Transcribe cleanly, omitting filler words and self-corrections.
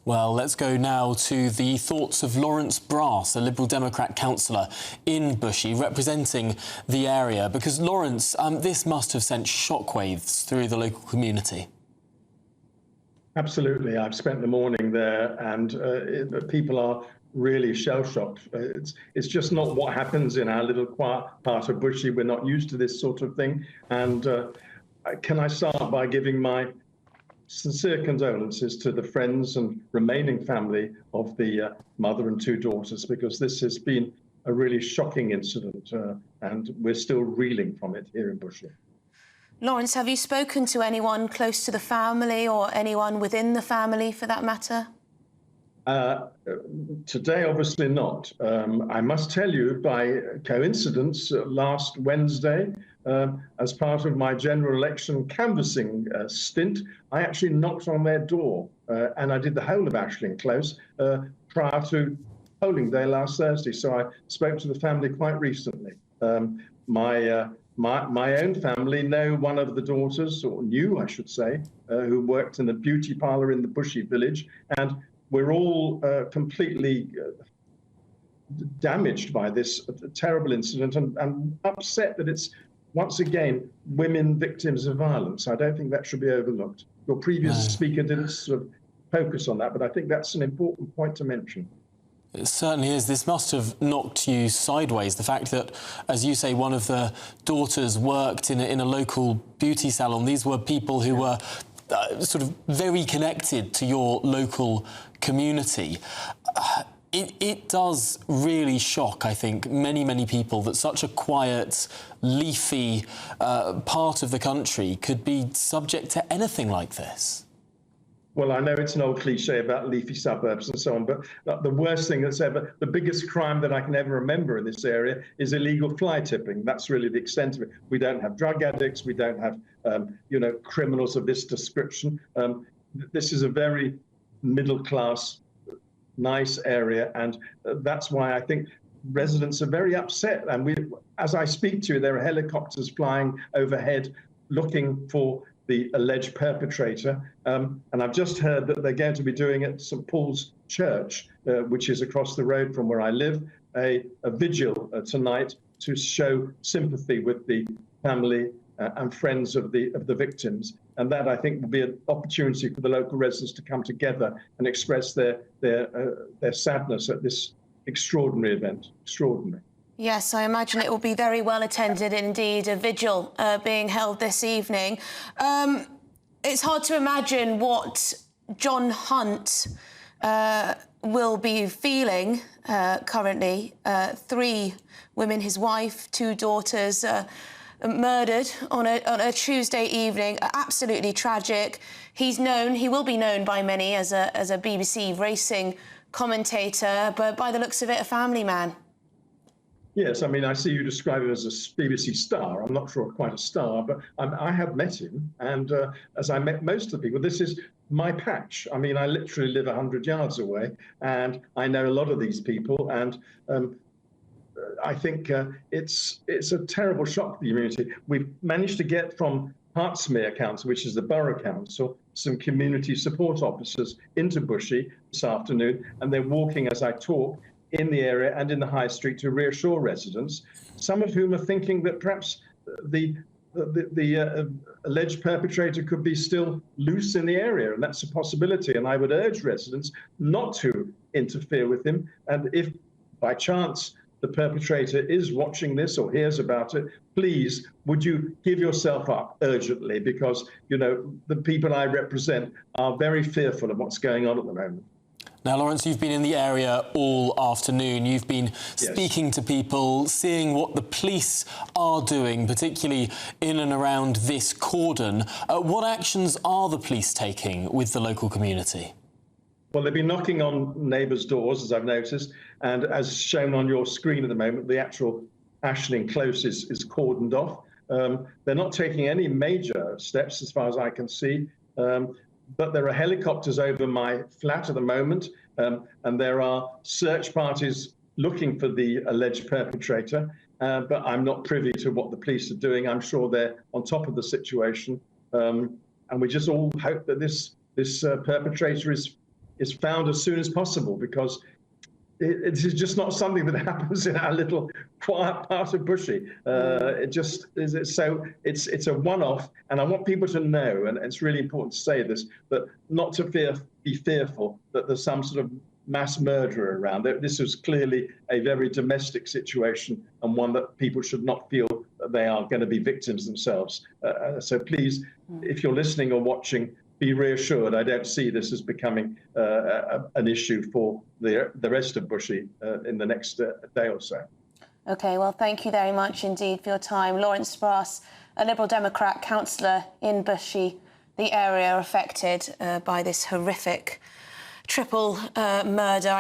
Well, let's go now to the thoughts of Lawrence Brass, a Liberal Democrat councillor in Bushey, representing the area. Because, Lawrence, this must have sent shockwaves through the local community. Absolutely. I've spent the morning there, and people are really shell-shocked. It's just not what happens in our little quiet part of Bushey. We're not used to this sort of thing. And can I start by giving my sincere condolences to the friends and remaining family of the mother and two daughters, because this has been a really shocking incident, and we're still reeling from it here in Bushey. Lawrence, have you spoken to anyone close to the family or anyone within the family for that matter? Today, obviously not. I must tell you, by coincidence, last Wednesday, as part of my general election canvassing stint, I actually knocked on their door, and I did the whole of Ashling Close prior to polling day last Thursday. So I spoke to the family quite recently. My own family know one of the daughters, or knew, I should say, who worked in the beauty parlour in the Bushey village, and we're all completely damaged by this terrible incident, and upset that it's, once again, women victims of violence. I don't think that should be overlooked. Your previous speaker didn't sort of focus on that, but I think that's an important point to mention. It certainly is. This must have knocked you sideways. The fact that, as you say, one of the daughters worked in a local beauty salon. These were people who were sort of very connected to your local community. It does really shock, I think, many people that such a quiet, leafy part of the country could be subject to anything like this. Well, I know it's an old cliche about leafy suburbs and so on, but the worst thing that's ever, the biggest crime that I can ever remember in this area is illegal fly tipping. That's really the extent of it. We don't have drug addicts. We don't have, criminals of this description. This is a very middle-class, nice area, and that's why I think residents are very upset. And as I speak to you, there are helicopters flying overhead looking for the alleged perpetrator, and I've just heard that they're going to be doing at St Paul's Church, which is across the road from where I live, a vigil tonight to show sympathy with the family and friends of the victims, and that, I think, will be an opportunity for the local residents to come together and express their sadness at this extraordinary event. Extraordinary. Yes, I imagine it will be very well attended indeed, a vigil being held this evening. It's hard to imagine what John Hunt will be feeling currently. 3 women, his wife, 2 daughters, murdered on a Tuesday evening. Absolutely tragic. He will be known by many as a BBC racing commentator, but by the looks of it, a family man. Yes, I mean, I see you describe him as a BBC star. I'm not sure quite a star, but I have met him. And as I met most of the people, this is my patch. I mean, I literally live 100 yards away, and I know a lot of these people. And I think it's a terrible shock to the community. We've managed to get from Hertsmere Council, which is the borough council, some community support officers into Bushey this afternoon, and they're walking as I talk in the area and in the high street to reassure residents, some of whom are thinking that perhaps the alleged perpetrator could be still loose in the area, and that's a possibility. And I would urge residents not to interfere with him. And if by chance the perpetrator is watching this or hears about it, please, would you give yourself up urgently? Because, the people I represent are very fearful of what's going on at the moment. Now, Lawrence, you've been in the area all afternoon. You've been speaking to people, seeing what the police are doing, particularly in and around this cordon. What actions are the police taking with the local community? Well, they've been knocking on neighbours' doors, as I've noticed, and as shown on your screen at the moment, the actual Ashling Close is cordoned off. They're not taking any major steps, as far as I can see. But there are helicopters over my flat at the moment, and there are search parties looking for the alleged perpetrator, but I'm not privy to what the police are doing. I'm sure they're on top of the situation, and we just all hope that this perpetrator is is found as soon as possible, because it is just not something that happens in our little quiet part of Bushey. It just is. So it's a one-off, and I want people to know, and it's really important to say this, that not to be fearful that there's some sort of mass murderer around. This is clearly a very domestic situation, and one that people should not feel that they are going to be victims themselves. So please, if you're listening or watching, be reassured. I don't see this as becoming an issue for the rest of Bushey in the next day or so. OK, well, thank you very much indeed for your time. Lawrence Brass, a Liberal Democrat councillor in Bushey, the area affected by this horrific triple murder.